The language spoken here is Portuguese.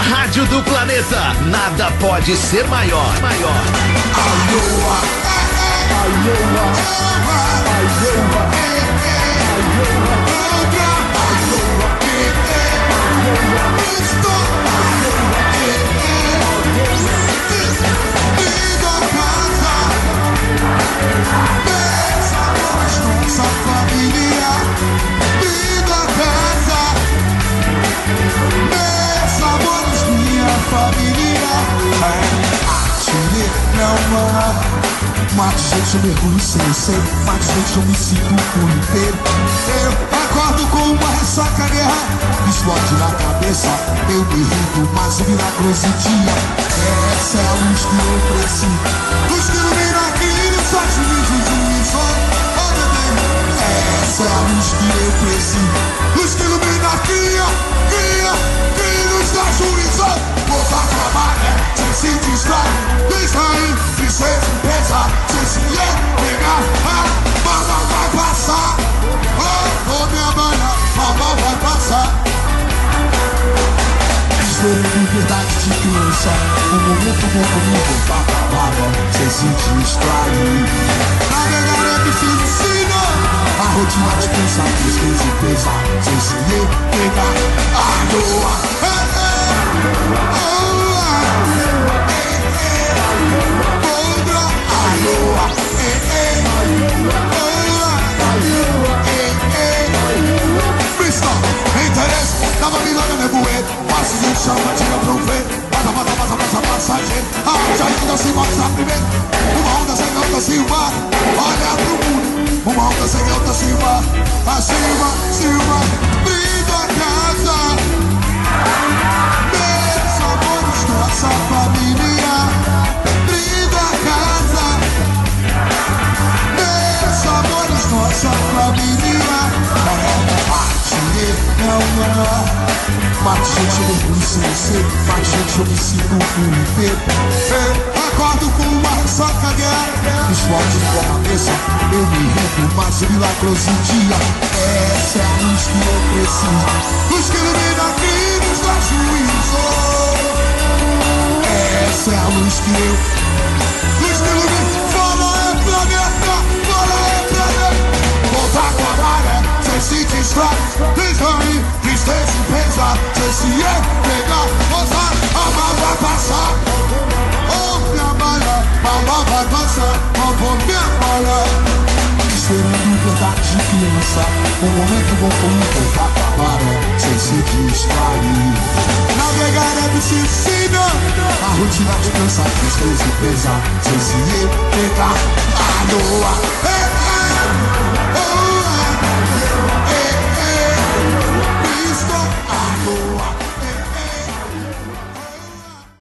rádio do planeta. Nada pode ser maior. Nossa família, vida casa, meus amores, minha família. Não, mate gente, eu mergulho sem ser. Mate gente, eu me sinto o mundo inteiro. Eu acordo com uma ressaca, guerra explode na cabeça. Eu me rindo, mas o milagroso dia. Essa é a luz que eu preciso. Luz que ilumina aqui nos olhos de juízo. Essa é a luz que eu preciso. Luz que ilumina aqui, que nos dá juízo. Voltar a trabalhar, sem se distrair. Distrair, tristeza e pesar. Sem se pegar, a bala vai passar. Oh, minha manhã, a bala vai passar. Esperando verdade de criança. Um momento bom comigo, voltar a trabalhar, sem se distrair. Navegar é difícil. A rotina de pensar, tristeza e pesar, sem se pegar. Interesse, dava milagre, nevoeiro. Passa e chama, tira proveito. Passa, passageiro. A arte ainda se mostra primeiro. Uma onda sem alta se mar. Olha pro mundo. Uma onda sem alta se mar. Acima, briga a casa. Meus amores, nossa família. Briga a casa. Meus amores, nossa família. Não. Mate gente, eu mergulho sem ser. Mate gente, eu me sinto o mundo inteiro. Acordo com uma ressaca, guerra explode na cabeça. Eu me rendo, mas o milagroso dia. Essa é a luz que eu preciso. Luz que ilumina aqui nos dá juízo. Essa é a luz que eu. Luz que ilumina. Fala é planeta. Voltar com a maré, sem se distrair, tristeza e pesar, sem se pegar, gozar, a mal vai passar. Oh, minha malha, a mal vai passar, oh, minha malha. Esperando verdade de criança, um momento bom como voltar pra maré, sem se distrair. Navegar é piscina, a rotina de cansar, tristeza e pesar, sem se pegar. A lua